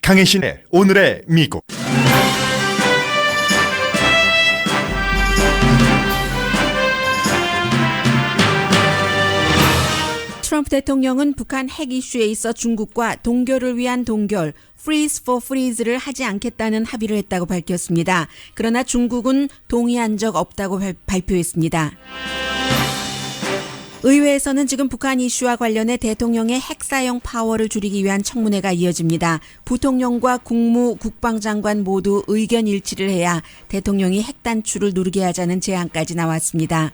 강혜신의 오늘의 미국. 트럼프 대통령은 북한 핵 이슈에 있어 중국과 동결을 위한 동결, freeze for freeze를 하지 않겠다는 합의를 했다고 밝혔습니다. 그러나 중국은 동의한 적 없다고 발표했습니다. 의회에서는 지금 북한 이슈와 관련해 대통령의 핵 사용 파워를 줄이기 위한 청문회가 이어집니다. 부통령과 국방장관 모두 의견 일치를 해야 대통령이 핵 단추를 누르게 하자는 제안까지 나왔습니다.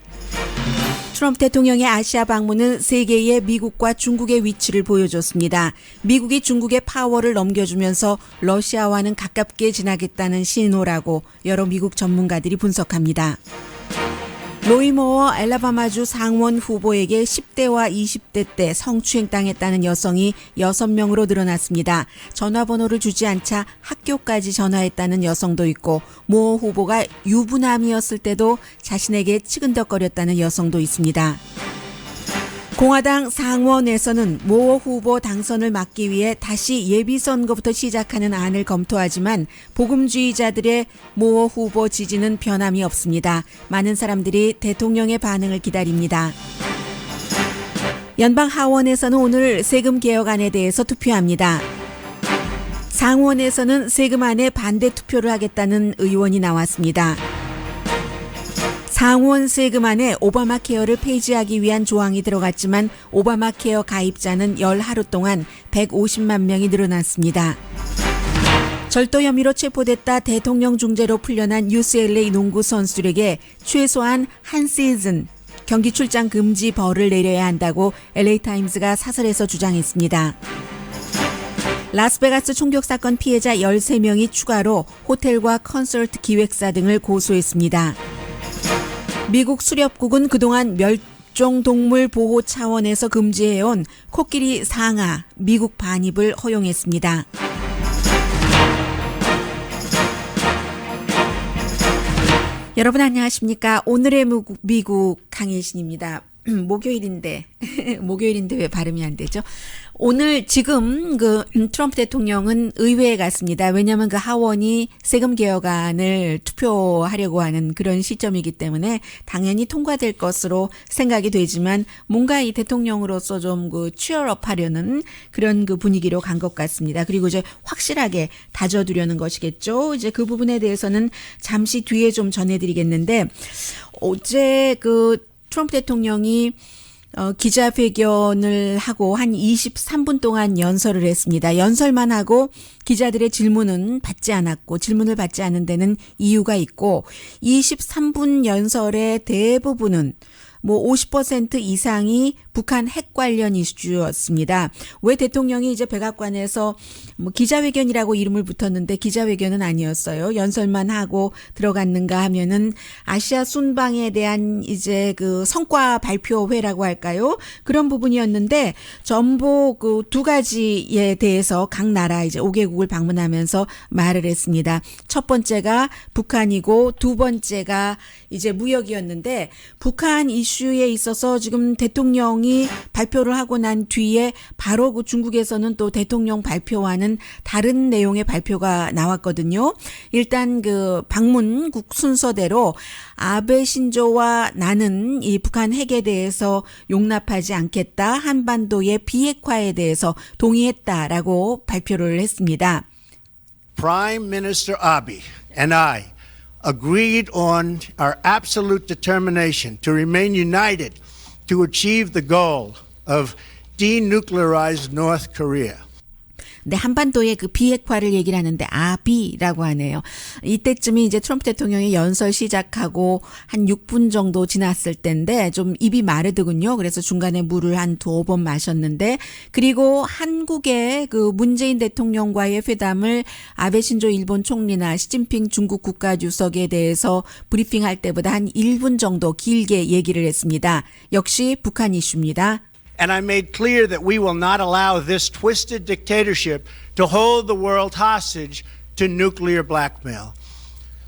트럼프 대통령의 아시아 방문은 세계의 미국과 중국의 위치를 보여줬습니다. 미국이 중국의 파워를 넘겨주면서 러시아와는 가깝게 지나겠다는 신호라고 여러 미국 전문가들이 분석합니다. 로이 모어 알라바마주 상원 후보에게 10대와 20대 때 성추행당했다는 여성이 6명으로 늘어났습니다. 전화번호를 주지 않자 학교까지 전화했다는 여성도 있고 모어 후보가 유부남이었을 때도 자신에게 치근덕거렸다는 여성도 있습니다. 공화당 상원에서는 모어 후보 당선을 막기 위해 다시 예비선거부터 시작하는 안을 검토하지만 복음주의자들의 모어 후보 지지는 변함이 없습니다. 많은 사람들이 대통령의 반응을 기다립니다. 연방 하원에서는 오늘 세금 개혁안에 대해서 투표합니다. 상원에서는 세금안에 반대 투표를 하겠다는 의원이 나왔습니다. 상원 세금안에 오바마 케어를 폐지하기 위한 조항이 들어갔지만 오바마 케어 가입자는 열 하루 동안 150만 명이 늘어났습니다. 절도 혐의로 체포됐다 대통령 중재로 풀려난 UCLA 농구 선수들에게 최소한 한 시즌 경기 출장 금지 벌을 내려야 한다고 LA타임스가 사설에서 주장했습니다. 라스베가스 총격 사건 피해자 13명이 추가로 호텔과 콘서트 기획사 등을 고소했습니다. 미국 수렵국은 그동안 멸종동물 보호 차원에서 금지해온 코끼리 상아 미국 반입을 허용했습니다. 여러분 안녕하십니까? 오늘의 미국 강혜신입니다. 목요일인데 왜 발음이 안 되죠? 오늘 지금 트럼프 대통령은 의회에 갔습니다. 왜냐하면 하원이 세금 개혁안을 투표하려고 하는 그런 시점이기 때문에 당연히 통과될 것으로 생각이 되지만 뭔가 이 대통령으로서 좀 취얼업 하려는 그런 분위기로 간 것 같습니다. 그리고 이제 확실하게 다져두려는 것이겠죠. 이제 그 부분에 대해서는 잠시 뒤에 좀 전해드리겠는데 어제 트럼프 대통령이 기자회견을 하고 한 23분 동안 연설을 했습니다. 연설만 하고 기자들의 질문은 받지 않았고 질문을 받지 않은 데는 이유가 있고 23분 연설의 대부분은 50% 이상이 북한 핵 관련 이슈였습니다. 왜 대통령이 이제 백악관에서 기자회견이라고 이름을 붙였는데 기자회견은 아니었어요. 연설만 하고 들어갔는가 하면은 아시아 순방에 대한 이제 성과 발표회라고 할까요? 그런 부분이었는데 전부 두 가지에 대해서 각 나라 이제 5개국을 방문하면서 말을 했습니다. 첫 번째가 북한이고 두 번째가 이제 무역이었는데 북한 이슈에 있어서 지금 대통령이 발표를 하고 난 뒤에 바로 중국에서는 또 대통령 발표와는 다른 내용의 발표가 나왔거든요. 일단 방문국 순서대로 아베 신조와 나는 이 북한 핵에 대해서 용납하지 않겠다. 한반도의 비핵화에 대해서 동의했다라고 발표를 했습니다. Prime Minister Abe and I agreed on our absolute determination to remain united to achieve the goal of denuclearized North Korea. 근데 한반도의 비핵화를 얘기를 하는데 아비라고 하네요. 이때쯤이 이제 트럼프 대통령이 연설 시작하고 한 6분 정도 지났을 때인데 좀 입이 마르더군요. 그래서 중간에 물을 한 2번 마셨는데 그리고 한국의 문재인 대통령과의 회담을 아베 신조 일본 총리나 시진핑 중국 국가주석에 대해서 브리핑할 때보다 한 1분 정도 길게 얘기를 했습니다. 역시 북한 이슈입니다. And I made clear that we will not allow this twisted dictatorship to hold the world hostage to nuclear blackmail.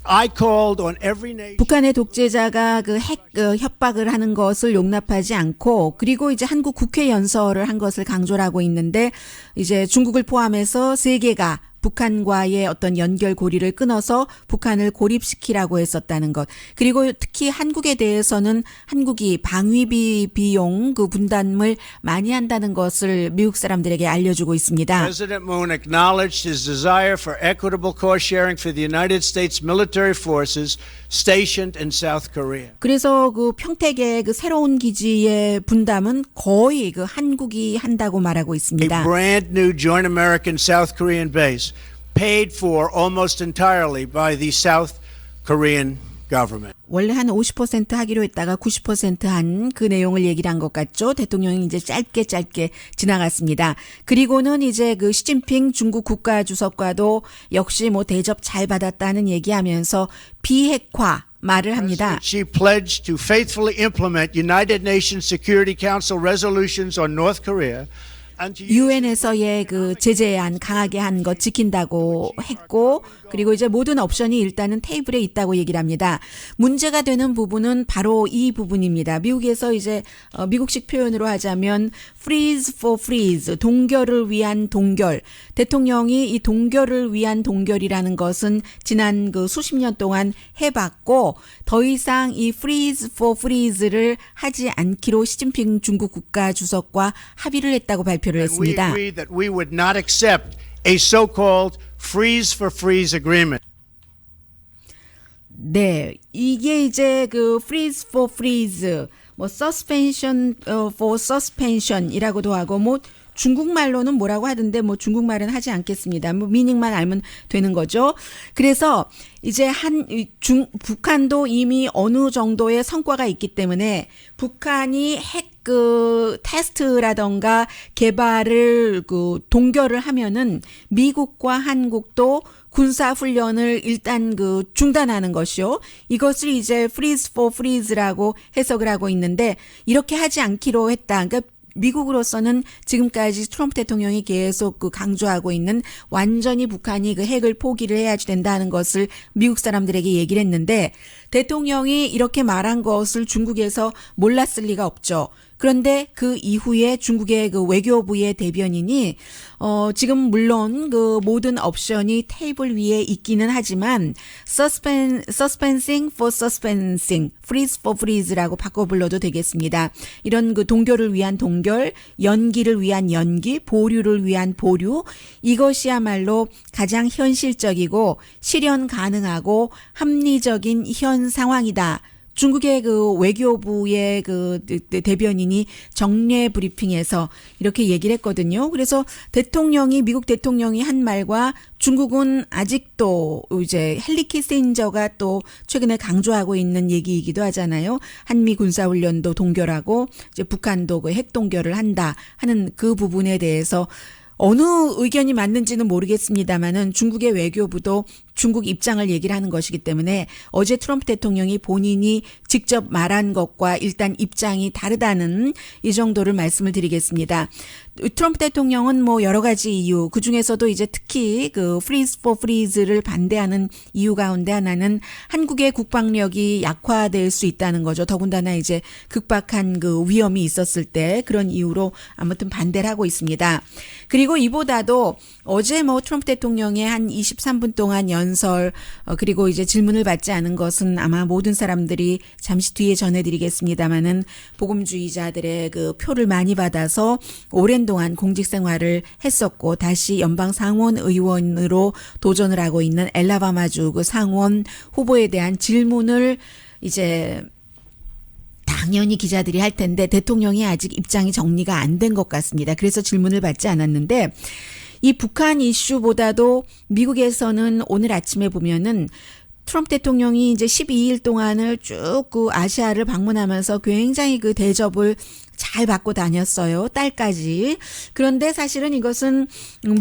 I called on every nation. 북한의 독재자가 핵 협박을 하는 것을 용납하지 않고 그리고 이제 한국 국회 연설을 한 것을 강조를 하고 있는데 이제 중국을 포함해서 세계가 북한과의 어떤 연결고리를 끊어서 북한을 고립시키라고 했었다는 것. 그리고 특히 한국에 대해서는 한국이 방위비 비용 그 분담을 많이 한다는 것을 미국 사람들에게 알려주고 있습니다. President Moon acknowledged his desire for equitable cost sharing for the United States military forces stationed in South Korea. 그래서 그 평택의 그 새로운 기지의 분담은 거의 그 한국이 한다고 말하고 A 있습니다. brand new joint American South Korean base paid for almost entirely by the South Korean government. 원래 한 50% 하기로 했다가 90% 한 그 내용을 얘기를 한 것 같죠. 대통령이 이제 짧게 지나갔습니다. 그리고는 이제 그 시진핑 중국 국가주석과도 역시 뭐 대접 잘 받았다는 얘기하면서 비핵화 말을 합니다. She pledged to faithfully implement United Nations Security Council resolutions on North Korea. 유엔에서의 그 제재안 강하게 한 것 지킨다고 했고 그리고 이제 모든 옵션이 일단은 테이블에 있다고 얘기를 합니다. 문제가 되는 부분은 바로 이 부분입니다. 미국에서 이제 미국식 표현으로 하자면 freeze for freeze, 동결을 위한 동결. 대통령이 이 동결을 위한 동결이라는 것은 지난 그 수십 년 동안 해봤고 더 이상 이 freeze for freeze를 하지 않기로 시진핑 중국 국가주석과 합의를 했다고 발표를 We 했습니다. agreed that we would not accept a so-called freeze for freeze agreement. 네, 이게 이제 그 freeze for freeze, 뭐 suspension for suspension이라고도 하고 뭐 중국말로는 뭐라고 하던데 뭐 중국말은 하지 않겠습니다. 뭐 미닝만 알면 되는 거죠. 그래서 이제 북한도 이미 어느 정도의 성과가 있기 때문에 북한이 핵 그 테스트라던가 개발을 그 동결을 하면은 미국과 한국도 군사 훈련을 일단 그 중단하는 것이요. 이것을 이제 freeze for freeze라고 해석을 하고 있는데 이렇게 하지 않기로 했다. 그러니까 미국으로서는 지금까지 트럼프 대통령이 계속 그 강조하고 있는 완전히 북한이 그 핵을 포기를 해야지 된다는 것을 미국 사람들에게 얘기를 했는데 대통령이 이렇게 말한 것을 중국에서 몰랐을 리가 없죠. 그런데 그 이후에 중국의 그 외교부의 대변인이 지금 물론 그 모든 옵션이 테이블 위에 있기는 하지만 suspensing for suspensing, freeze for freeze라고 바꿔 불러도 되겠습니다. 이런 그 동결을 위한 동결, 연기를 위한 연기, 보류를 위한 보류 이것이야말로 가장 현실적이고 실현 가능하고 합리적인 현 상황이다. 중국의 그 외교부의 그 대변인이 정례 브리핑에서 이렇게 얘기를 했거든요. 그래서 미국 대통령이 한 말과 중국은 아직도 이제 헨리 키신저가 또 최근에 강조하고 있는 얘기이기도 하잖아요. 한미 군사훈련도 동결하고 이제 북한도 그 핵 동결을 한다 하는 그 부분에 대해서 어느 의견이 맞는지는 모르겠습니다만은 중국의 외교부도 중국 입장을 얘기를 하는 것이기 때문에 어제 트럼프 대통령이 본인이 직접 말한 것과 일단 입장이 다르다는 이 정도를 말씀을 드리겠습니다. 트럼프 대통령은 뭐 여러 가지 이유, 그 중에서도 이제 특히 그 freeze for freeze를 반대하는 이유 가운데 하나는 한국의 국방력이 약화될 수 있다는 거죠. 더군다나 이제 극박한 그 위험이 있었을 때 그런 이유로 아무튼 반대를 하고 있습니다. 그리고 이보다도 어제 뭐 트럼프 대통령의 한 23분 동안 연설 그리고 이제 질문을 받지 않은 것은 아마 모든 사람들이 잠시 뒤에 전해드리겠습니다마는 복음주의자들의 그 표를 많이 받아서 오랜 동안 공직 생활을 했었고 다시 연방 상원 의원으로 도전을 하고 있는 엘라바마주 그 상원 후보에 대한 질문을 이제 당연히 기자들이 할 텐데 대통령이 아직 입장이 정리가 안 된 것 같습니다. 그래서 질문을 받지 않았는데 이 북한 이슈보다도 미국에서는 오늘 아침에 보면은 트럼프 대통령이 이제 12일 동안을 쭉 그 아시아를 방문하면서 굉장히 그 대접을 잘 받고 다녔어요. 딸까지. 그런데 사실은 이것은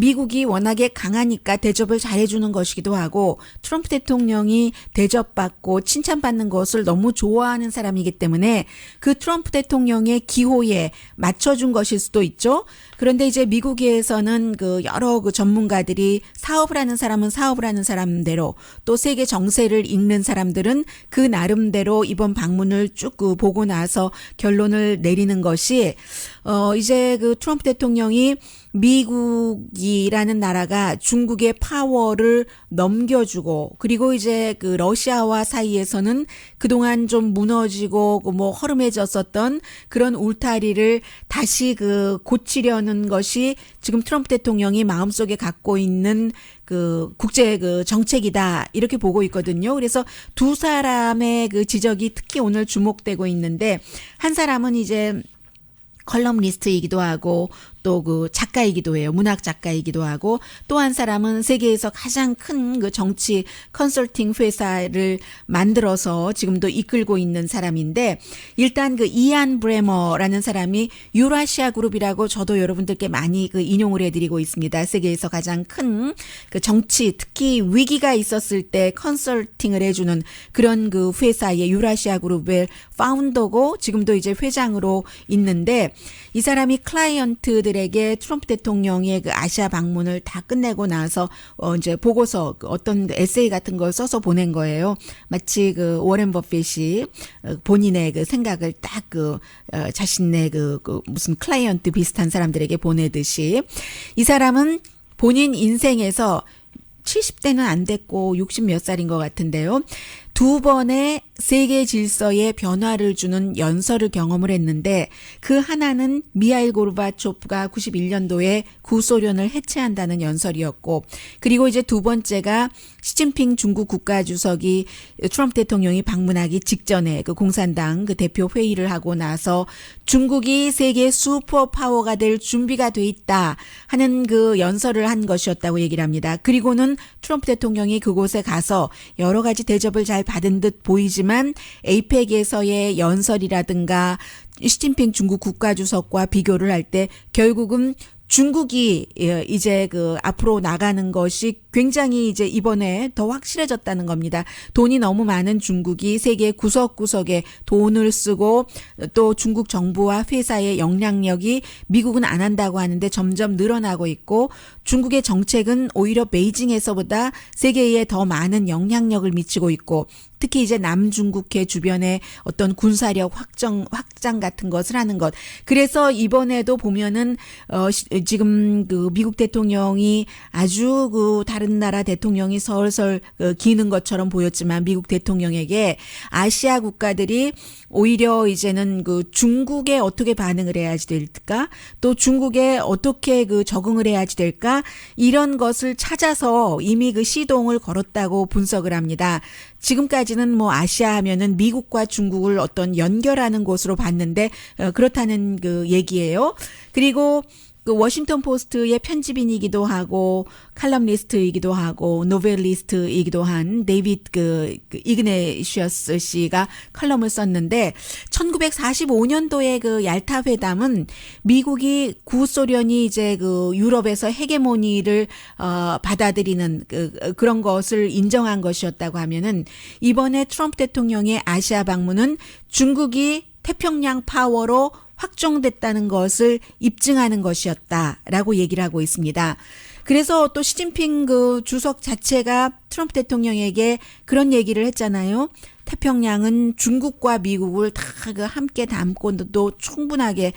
미국이 워낙에 강하니까 대접을 잘해주는 것이기도 하고 트럼프 대통령이 대접받고 칭찬받는 것을 너무 좋아하는 사람이기 때문에 그 트럼프 대통령의 기호에 맞춰준 것일 수도 있죠. 그런데 이제 미국에서는 그 여러 그 전문가들이 사업을 하는 사람은 사업을 하는 사람대로 또 세계 정세를 읽는 사람들은 그 나름대로 이번 방문을 쭉 보고 나서 결론을 내리는 것이 이제 그 트럼프 대통령이 미국이라는 나라가 중국의 파워를 넘겨주고 그리고 이제 그 러시아와 사이에서는 그동안 좀 무너지고 뭐 허름해졌었던 그런 울타리를 다시 그 고치려는 것이 지금 트럼프 대통령이 마음속에 갖고 있는 그 국제 그 정책이다 이렇게 보고 있거든요. 그래서 두 사람의 그 지적이 특히 오늘 주목되고 있는데 한 사람은 이제 컬럼리스트이기도 하고 또 그 작가이기도 해요. 문학 작가이기도 하고 또 한 사람은 세계에서 가장 큰 그 정치 컨설팅 회사를 만들어서 지금도 이끌고 있는 사람인데 일단 그 이안 브레머라는 사람이 유라시아 그룹이라고 저도 여러분들께 많이 그 인용을 해드리고 있습니다. 세계에서 가장 큰 그 정치 특히 위기가 있었을 때 컨설팅을 해주는 그런 그 회사의 유라시아 그룹의 파운더고 지금도 이제 회장으로 있는데 이 사람이 클라이언트들에게 트럼프 대통령의 그 아시아 방문을 다 끝내고 나서 이제 보고서 어떤 에세이 같은 걸 써서 보낸 거예요. 마치 그 워렌 버핏이 본인의 그 생각을 딱 그 자신의 그 무슨 클라이언트 비슷한 사람들에게 보내듯이 이 사람은 본인 인생에서 70대는 안 됐고 60 몇 살인 것 같은데요. 두 번의 세계 질서에 변화를 주는 연설을 경험을 했는데 그 하나는 미하일 고르바초프가 91년도에 구소련을 해체한다는 연설이었고 그리고 이제 두 번째가 시진핑 중국 국가주석이 트럼프 대통령이 방문하기 직전에 그 공산당 그 대표 회의를 하고 나서 중국이 세계 슈퍼파워가 될 준비가 돼 있다 하는 그 연설을 한 것이었다고 얘기를 합니다. 그리고는 트럼프 대통령이 그곳에 가서 여러 가지 대접을 잘 받은 듯 보이지만 에이펙에서의 연설이라든가 시진핑 중국 국가주석과 비교를 할 때 결국은 중국이 이제 그 앞으로 나가는 것이 굉장히 이제 이번에 더 확실해졌다는 겁니다. 돈이 너무 많은 중국이 세계 구석구석에 돈을 쓰고 또 중국 정부와 회사의 영향력이 미국은 안 한다고 하는데 점점 늘어나고 있고 중국의 정책은 오히려 베이징에서보다 세계에 더 많은 영향력을 미치고 있고 특히 이제 남중국해 주변에 어떤 군사력 확장 같은 것을 하는 것. 그래서 이번에도 보면은 지금 그 미국 대통령이 아주 그 다른 나라 대통령이 설설 기는 것처럼 보였지만 미국 대통령에게 아시아 국가들이 오히려 이제는 그 중국에 어떻게 반응을 해야지 될까? 또 중국에 어떻게 그 적응을 해야지 될까? 이런 것을 찾아서 이미 그 시동을 걸었다고 분석을 합니다. 지금까지는 뭐 아시아 하면은 미국과 중국을 어떤 연결하는 곳으로 봤는데 그렇다는 그 얘기예요. 그리고 그 워싱턴 포스트의 편집인이기도 하고 칼럼니스트이기도 하고 노벨리스트이기도 한 데이비드 그 이그네시어스 씨가 칼럼을 썼는데 1945년도에 그 얄타 회담은 미국이 구소련이 이제 그 유럽에서 헤게모니를 받아들이는 그런 것을 인정한 것이었다고 하면은 이번에 트럼프 대통령의 아시아 방문은 중국이 태평양 파워로 확정됐다는 것을 입증하는 것이었다라고 얘기를 하고 있습니다. 그래서 또 시진핑 그 주석 자체가 트럼프 대통령에게 그런 얘기를 했잖아요. 태평양은 중국과 미국을 다 함께 담고도 충분하게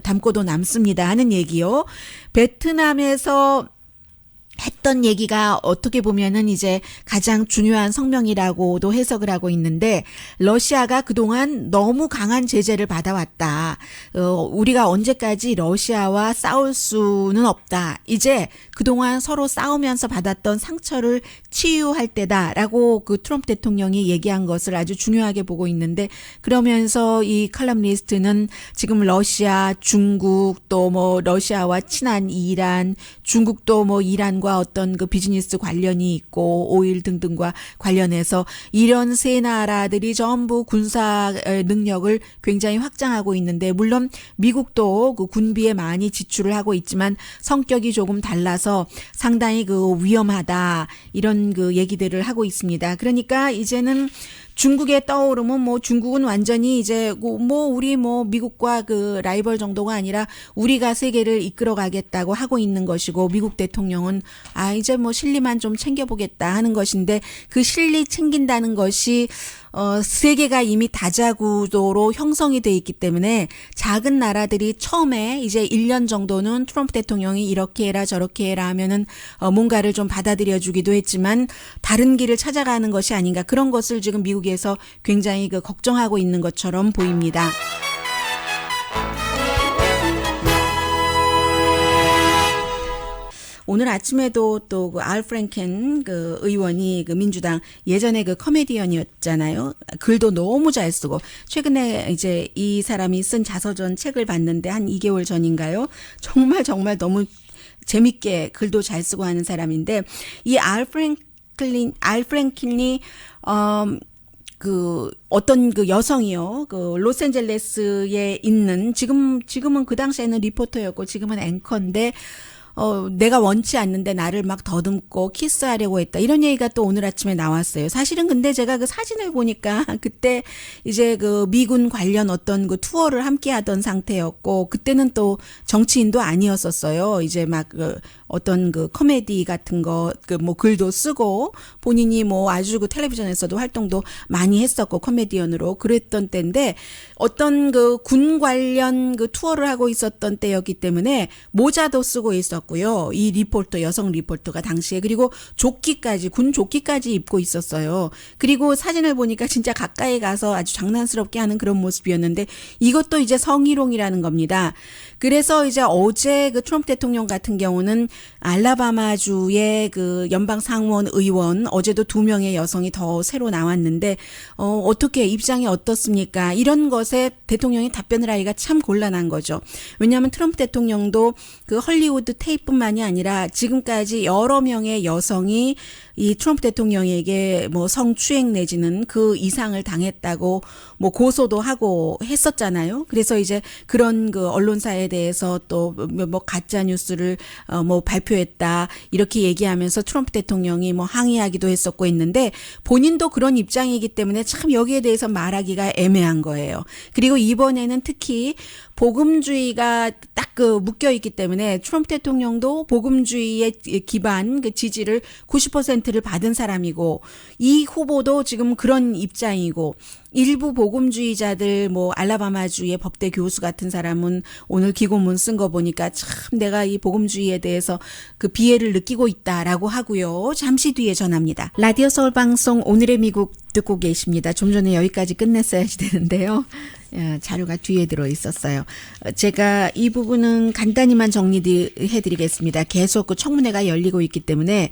담고도 남습니다 하는 얘기요. 베트남에서 했던 얘기가 어떻게 보면은 이제 가장 중요한 성명이라고도 해석을 하고 있는데 러시아가 그동안 너무 강한 제재를 받아왔다. 우리가 언제까지 러시아와 싸울 수는 없다. 이제 그동안 서로 싸우면서 받았던 상처를 치유할 때다라고 그 트럼프 대통령이 얘기한 것을 아주 중요하게 보고 있는데 그러면서 이 칼럼니스트는 지금 러시아, 중국 또 뭐 러시아와 친한 이란, 중국도 뭐 이란과 어떤 그 비즈니스 관련이 있고 오일 등등과 관련해서 이런 세 나라들이 전부 군사 능력을 굉장히 확장하고 있는데 물론 미국도 그 군비에 많이 지출을 하고 있지만 성격이 조금 달라서 상당히 그 위험하다 이런 그 얘기들을 하고 있습니다. 그러니까 이제는 중국에 떠오르면 뭐 중국은 완전히 이제 뭐 우리 뭐 미국과 그 라이벌 정도가 아니라 우리가 세계를 이끌어 가겠다고 하고 있는 것이고 미국 대통령은 이제 뭐 실리만 좀 챙겨보겠다 하는 것인데 그 실리 챙긴다는 것이 세계가 이미 다자구도로 형성이 돼 있기 때문에 작은 나라들이 처음에 이제 1년 정도는 트럼프 대통령이 이렇게 해라 저렇게 해라 하면은 뭔가를 좀 받아들여 주기도 했지만 다른 길을 찾아가는 것이 아닌가 그런 것을 지금 미국에서 굉장히 걱정하고 있는 것처럼 보입니다. 오늘 아침에도 또 알 프랭켄 의원이 민주당 예전에 코미디언이었잖아요. 글도 너무 잘 쓰고 최근에 이제 이 사람이 쓴 자서전 책을 봤는데 한 2개월 전인가요? 정말 너무 재밌게 글도 잘 쓰고 하는 사람인데 이 알 프랭켄이 어떤 여성이요. 로스앤젤레스에 있는 지금은 그 당시에는 리포터였고 지금은 앵커인데 내가 원치 않는데 나를 막 더듬고 키스하려고 했다. 이런 얘기가 또 오늘 아침에 나왔어요. 사실은 근데 제가 그 사진을 보니까 그때 이제 미군 관련 어떤 투어를 함께 하던 상태였고 그때는 또 정치인도 아니었었어요. 이제 막 어떤 코미디 같은 거 뭐 글도 쓰고 본인이 뭐 아주 텔레비전에서도 활동도 많이 했었고 코미디언으로 그랬던 때인데 어떤 군 관련 투어를 하고 있었던 때였기 때문에 모자도 쓰고 있었고요. 이 리포터 여성 리포터가 당시에 그리고 군 조끼까지 입고 있었어요. 그리고 사진을 보니까 진짜 가까이 가서 아주 장난스럽게 하는 그런 모습이었는데 이것도 이제 성희롱이라는 겁니다. 그래서 이제 어제 트럼프 대통령 같은 경우는 알라바마주의 연방 상원 의원 어제도 2명의 여성이 더 새로 나왔는데 어떻게 입장이 어떻습니까? 이런 것에 대통령이 답변을 하기가 참 곤란한 거죠. 왜냐하면 트럼프 대통령도 헐리우드 테이프뿐만이 아니라 지금까지 여러 명의 여성이 이 트럼프 대통령에게 뭐 성추행 내지는 그 이상을 당했다고 뭐 고소도 하고 했었잖아요. 그래서 이제 그런 언론사에 대해서 또 뭐 가짜 뉴스를 뭐 발표했다 이렇게 얘기하면서 트럼프 대통령이 뭐 항의하기도 했었고 했는데 본인도 그런 입장이기 때문에 참 여기에 대해서 말하기가 애매한 거예요. 그리고 이번에는 특히 복음주의가 딱 묶여 있기 때문에 트럼프 대통령도 복음주의에 기반 지지를 90%를 받은 사람이고 이 후보도 지금 그런 입장이고 일부 복음주의자들 뭐 알라바마주의 법대 교수 같은 사람은 오늘 기고문 쓴 거 보니까 참 내가 이 복음주의에 대해서 비애를 느끼고 있다라고 하고요. 잠시 뒤에 전합니다. 라디오 서울 방송 오늘의 미국 듣고 계십니다. 좀 전에 여기까지 끝냈어야지 되는데요. 자료가 뒤에 들어 있었어요. 제가 이 부분은 간단히만 정리해드리겠습니다. 계속 청문회가 열리고 있기 때문에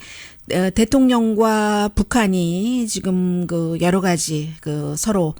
대통령과 북한이 지금 여러 가지 서로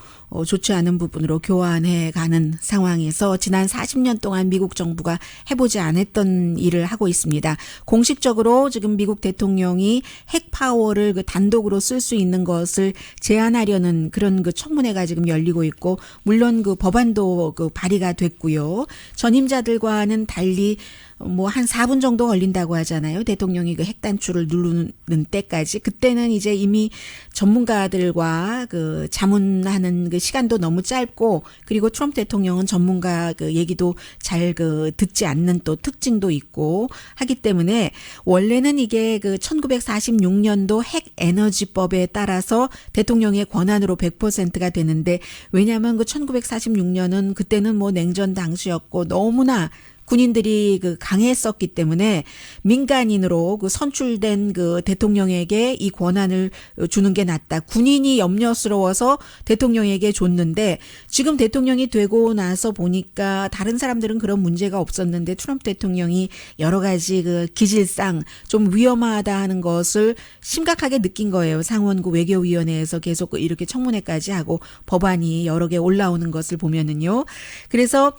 좋지 않은 부분으로 교환해 가는 상황에서 지난 40년 동안 미국 정부가 해보지 않았던 일을 하고 있습니다. 공식적으로 지금 미국 대통령이 핵 파워를 단독으로 쓸 수 있는 것을 제한하려는 그런 청문회가 지금 열리고 있고 물론 법안도 발의가 됐고요. 전임자들과는 달리 뭐 한 4분 정도 걸린다고 하잖아요. 대통령이 핵 단추를 누르는 때까지. 그때는 이제 이미 전문가들과 자문하는 시간도 너무 짧고 그리고 트럼프 대통령은 전문가 얘기도 잘 듣지 않는 또 특징도 있고 하기 때문에 원래는 이게 1946년도 핵 에너지법에 따라서 대통령의 권한으로 100%가 되는데 왜냐하면 1946년은 그때는 뭐 냉전 당시였고 너무나 군인들이 강했었기 때문에 민간인으로 선출된 대통령에게 이 권한을 주는 게 낫다. 군인이 염려스러워서 대통령에게 줬는데 지금 대통령이 되고 나서 보니까 다른 사람들은 그런 문제가 없었는데 트럼프 대통령이 여러 가지 기질상 좀 위험하다 하는 것을 심각하게 느낀 거예요. 상원 외교위원회에서 계속 이렇게 청문회까지 하고 법안이 여러 개 올라오는 것을 보면은요. 그래서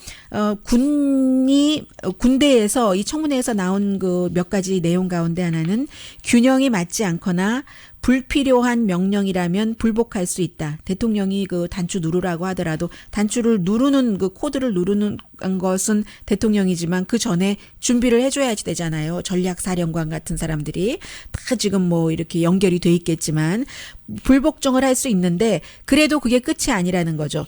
군대에서 이 청문회에서 나온 몇 가지 내용 가운데 하나는 균형이 맞지 않거나 불필요한 명령이라면 불복할 수 있다. 대통령이 그 단추 누르라고 하더라도 단추를 누르는 그 코드를 누르는 것은 대통령이지만 그 전에 준비를 해줘야지 되잖아요. 전략사령관 같은 사람들이 다 지금 뭐 이렇게 연결이 돼 있겠지만 불복종을 할 수 있는데 그래도 그게 끝이 아니라는 거죠.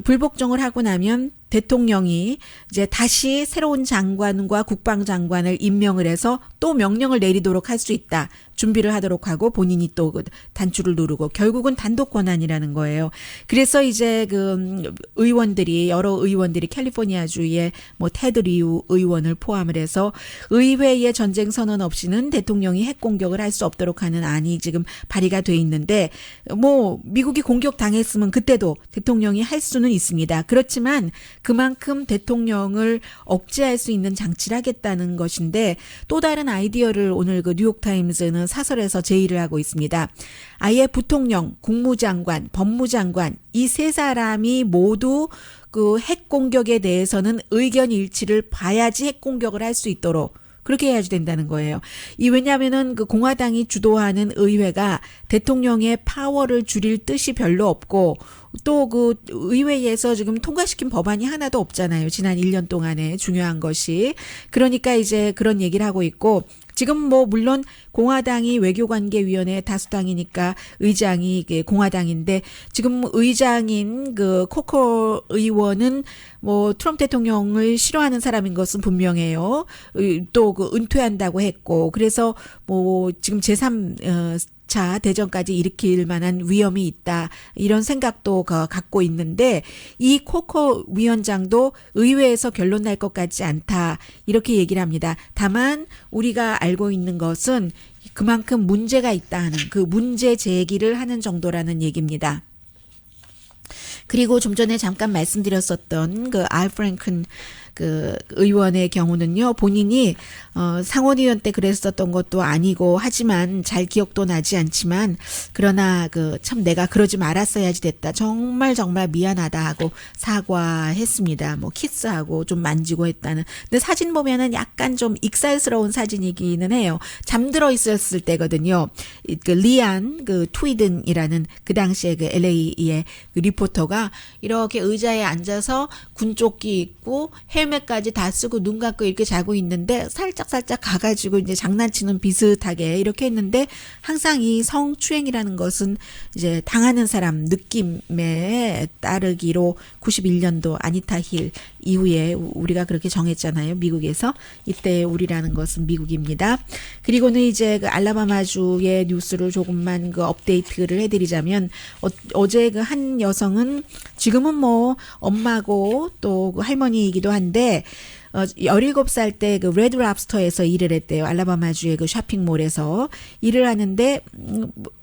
불복종을 하고 나면 대통령이 이제 다시 새로운 장관과 국방장관을 임명을 해서 또 명령을 내리도록 할 수 있다. 준비를 하도록 하고 본인이 또 그 단추를 누르고 결국은 단독 권한이라는 거예요. 그래서 이제 그 의원들이 여러 의원들이 캘리포니아주의 뭐 테드 리우 의원을 포함을 해서 의회의 전쟁 선언 없이는 대통령이 핵 공격을 할 수 없도록 하는 안이 지금 발의가 돼 있는데 뭐 미국이 공격 당했으면 그때도 대통령이 할 수는 있습니다. 그렇지만 그만큼 대통령을 억제할 수 있는 장치를 하겠다는 것인데 또 다른 아이디어를 오늘 그 뉴욕타임즈는 사설에서 제의를 하고 있습니다. 아예 부통령, 국무장관, 법무장관 이 세 사람이 모두 그 핵 공격에 대해서는 의견 일치를 봐야지 핵 공격을 할 수 있도록 그렇게 해야지 된다는 거예요. 왜냐하면은 그 공화당이 주도하는 의회가 대통령의 파워를 줄일 뜻이 별로 없고 또 그 의회에서 지금 통과시킨 법안이 하나도 없잖아요. 지난 1년 동안에 중요한 것이. 그러니까 이제 그런 얘기를 하고 있고 지금 뭐 물론 공화당이 외교관계위원회 다수당이니까 의장이 공화당인데 지금 의장인 그 코커 의원은 뭐 트럼프 대통령을 싫어하는 사람인 것은 분명해요. 또 그 은퇴한다고 했고 그래서 뭐 지금 제3차 대전까지 일으킬 만한 위험이 있다. 이런 생각도 갖고 있는데 이 코커 위원장도 의회에서 결론 날 것 같지 않다. 이렇게 얘기를 합니다. 다만 우리가 알고 있는 것은 그만큼 문제가 있다 하는 그 문제 제기를 하는 정도라는 얘기입니다. 그리고 좀 전에 잠깐 말씀드렸었던 그 알 프랭큰 그 의원의 경우는요, 본인이 상원의원 때 그랬었던 것도 아니고 하지만 잘 기억도 나지 않지만 그러나 그 참 내가 그러지 말았어야지 됐다. 정말 미안하다 하고 사과했습니다. 뭐 키스하고 좀 만지고 했다는. 근데 사진 보면은 약간 좀 익살스러운 사진이기는 해요. 잠들어 있었을 때거든요. 그 리안 그 트위든이라는 그 당시에 그 LA의 그 리포터가 이렇게 의자에 앉아서 군조끼 입고 헬멧까지 다 쓰고 눈 감고 이렇게 자고 있는데 살짝 가가지고 이제 장난치는 비슷하게 이렇게 했는데 항상 이 성추행이라는 것은 이제 당하는 사람 느낌에 따르기로 91년도 아니타 힐 이후에 우리가 그렇게 정했잖아요. 미국에서. 이때 우리라는 것은 미국입니다. 그리고는 이제 그 알라바마주의 뉴스를 조금만 그 업데이트를 해드리자면 어제 그 한 여성은 지금은 뭐 엄마고 또 그 할머니이기도 한데 17살 때 그 레드 랍스터에서 일을 했대요. 알라바마주의 그 쇼핑몰에서 일을 하는데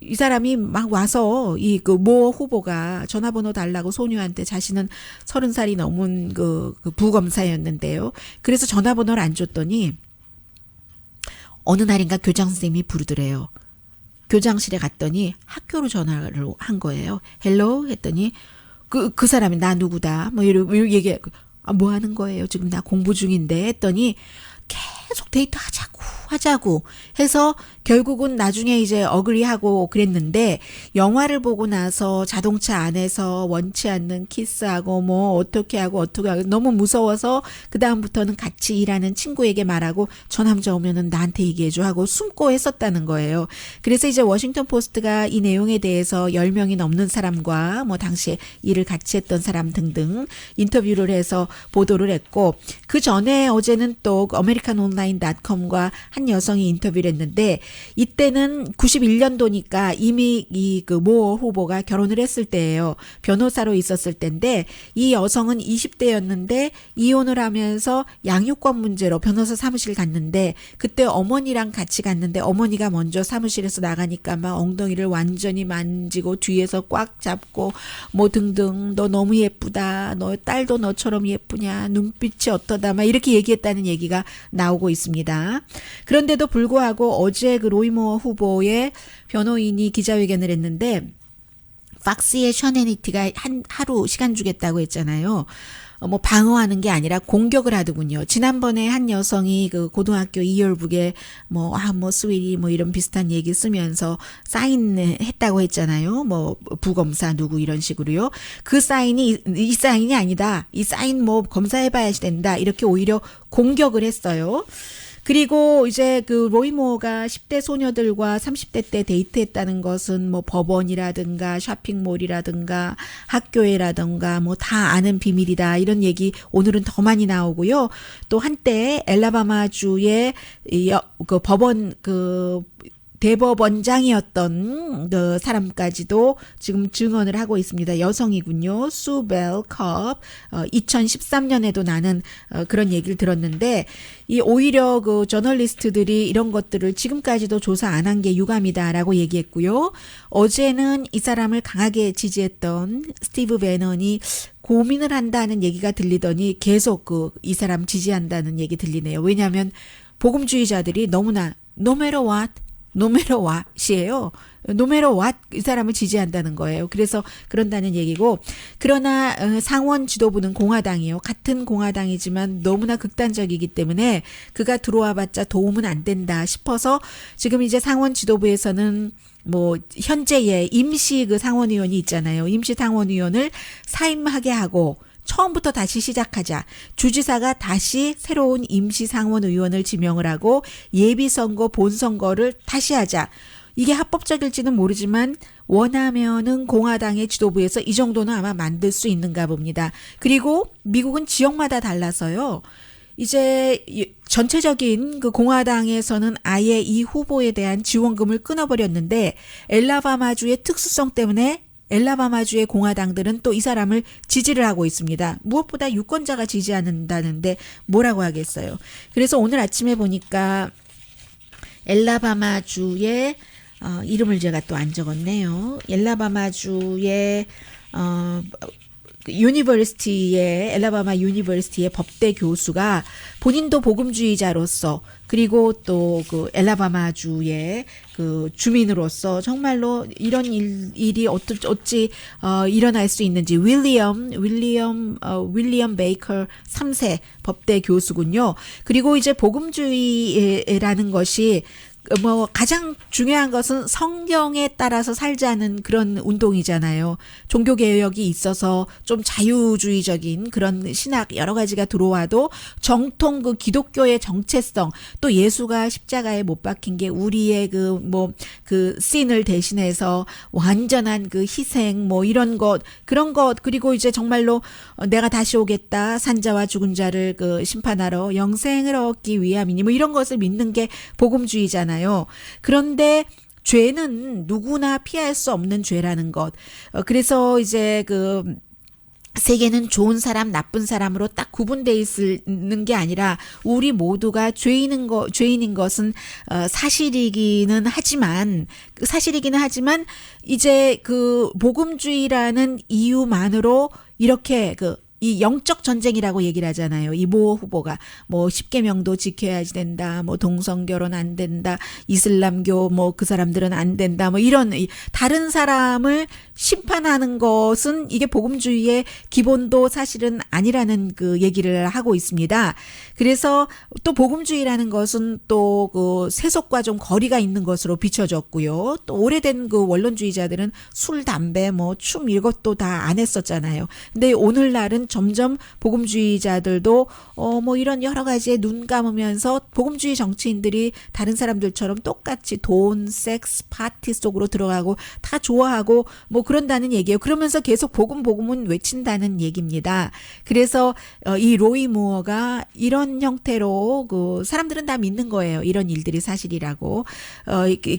이 사람이 막 와서 이 그 모 후보가 전화번호 달라고 소녀한테 자신은 30살이 넘은 그 부검사였는데요. 그래서 전화번호를 안 줬더니 어느 날인가 교장 선생님이 부르더래요. 교장실에 갔더니 학교로 전화를 한 거예요. 헬로 했더니 그 사람이 나 누구다 뭐 이러고 얘기해. 뭐 하는 거예요? 지금 나 공부 중인데 했더니 계속 데이트 하자고 해서 결국은 나중에 이제 어그리하고 그랬는데 영화를 보고 나서 자동차 안에서 원치 않는 키스하고 뭐 어떻게 하고 너무 무서워서 그 다음부터는 같이 일하는 친구에게 말하고 저 남자 오면은 나한테 얘기해줘 하고 숨고 했었다는 거예요. 그래서 이제 워싱턴 포스트가 이 내용에 대해서 10명이 넘는 사람과 뭐 당시에 일을 같이 했던 사람 등등 인터뷰를 해서 보도를 했고 그 전에 어제는 또 아메리칸 온라인.com과 한 여성이 인터뷰를 했는데 이때는 91년도니까 이미 이 그 모 후보가 결혼을 했을 때예요. 변호사로 있었을 때인데 이 여성은 20대였는데 이혼을 하면서 양육권 문제로 변호사 사무실 갔는데 그때 어머니랑 같이 갔는데 어머니가 먼저 사무실에서 나가니까 막 엉덩이를 완전히 만지고 뒤에서 꽉 잡고 뭐 등등 너 너무 예쁘다. 너 딸도 너처럼 예쁘냐. 눈빛이 어떠다. 막 이렇게 얘기했다는 얘기가 나오고 있습니다. 그런데도 불구하고 어제 그 로이모 후보의 변호인이 기자회견을 했는데 팍스의 션 해니티가 하루 시간 주겠다고 했잖아요. 뭐 방어하는 게 아니라 공격을 하더군요. 지난번에 한 여성이 그 고등학교 이열북에 뭐 스위리 뭐 이런 비슷한 얘기 쓰면서 사인했다고 했잖아요. 뭐 부검사 누구 이런 식으로요. 그 사인이 이 사인이 아니다. 이 사인 뭐 검사해봐야 된다. 이렇게 오히려 공격을 했어요. 그리고 이제 그 로이 무어가 10대 소녀들과 30대 때 데이트했다는 것은 뭐 법원이라든가 쇼핑몰이라든가 학교에라든가 뭐 다 아는 비밀이다. 이런 얘기 오늘은 더 많이 나오고요. 또 한때 엘라바마주의 그 법원 그 대법원장이었던 그 사람까지도 지금 증언을 하고 있습니다. 여성이군요. 수벨 컵. 2013년에도 나는 그런 얘기를 들었는데 이 오히려 그 저널리스트들이 이런 것들을 지금까지도 조사 안 한 게 유감이다라고 얘기했고요. 어제는 이 사람을 강하게 지지했던 스티브 배넌이 고민을 한다는 얘기가 들리더니 계속 이 사람 지지한다는 얘기 들리네요. 왜냐하면 복음주의자들이 너무나 no matter what이에요. no matter what 이 사람을 지지한다는 거예요. 그래서 그런다는 얘기고 그러나 상원 지도부는 공화당이에요. 같은 공화당이지만 너무나 극단적이기 때문에 그가 들어와봤자 도움은 안 된다 싶어서 지금 이제 상원 지도부에서는 뭐 현재의 임시 그 상원의원이 있잖아요. 임시 상원의원을 사임하게 하고 처음부터 다시 시작하자. 주지사가 다시 새로운 임시상원의원을 지명을 하고 예비선거, 본선거를 다시 하자. 이게 합법적일지는 모르지만 원하면은 공화당의 지도부에서 이 정도는 아마 만들 수 있는가 봅니다. 그리고 미국은 지역마다 달라서요. 이제 전체적인 그 공화당에서는 아예 이 후보에 대한 지원금을 끊어버렸는데 엘라바마주의 특수성 때문에 엘라바마주의 공화당들은 또 이 사람을 지지를 하고 있습니다. 무엇보다 유권자가 지지한다는데 뭐라고 하겠어요. 그래서 오늘 아침에 보니까 엘라바마주의 이름을 제가 또 안 적었네요. 엘라바마주의 엘라바마 유니버시티의 법대 교수가 본인도 복음주의자로서 그리고 또 그 엘라바마주의 그 주민으로서 정말로 이런 일이 어찌 일어날 수 있는지 윌리엄 베이커 3세 법대 교수군요. 그리고 이제 복음주의라는 것이 뭐 가장 중요한 것은 성경에 따라서 살자는 그런 운동이잖아요. 종교개혁이 있어서 좀 자유주의적인 그런 신학 여러 가지가 들어와도 정통 그 기독교의 정체성 또 예수가 십자가에 못 박힌 게 우리의 그 씬을 대신해서 완전한 그 희생 뭐 이런 것 그런 것 그리고 이제 정말로 내가 다시 오겠다 산자와 죽은 자를 그 심판하러 영생을 얻기 위함이니 뭐 이런 것을 믿는 게 복음주의잖아요. 그런데 죄는 누구나 피할 수 없는 죄라는 것. 그래서 이제 그 세계는 좋은 사람, 나쁜 사람으로 딱 구분되어 있는 게 아니라 우리 모두가 죄인인 것은 사실이기는 하지만 이제 그 복음주의라는 이유만으로 이렇게 이 영적 전쟁이라고 얘기를 하잖아요. 이 모 후보가 뭐 10계명도 지켜야지 된다. 뭐 동성결혼 안 된다. 이슬람교 뭐 그 사람들은 안 된다. 뭐 이런 다른 사람을 심판하는 것은 이게 복음주의의 기본도 사실은 아니라는 그 얘기를 하고 있습니다. 그래서 또 복음주의라는 것은 또 그 세속과 좀 거리가 있는 것으로 비춰졌고요. 또 오래된 그 원론주의자들은 술, 담배, 뭐 춤 이것도 다 안 했었잖아요. 근데 오늘날은 점점 복음주의자들도 뭐 이런 여러 가지에 눈 감으면서 복음주의 정치인들이 다른 사람들처럼 똑같이 돈, 섹스, 파티 속으로 들어가고 다 좋아하고 뭐 그런다는 얘기예요. 그러면서 계속 복음은 외친다는 얘기입니다. 그래서 이 로이 무어가 이런 형태로 그 사람들은 다 믿는 거예요. 이런 일들이 사실이라고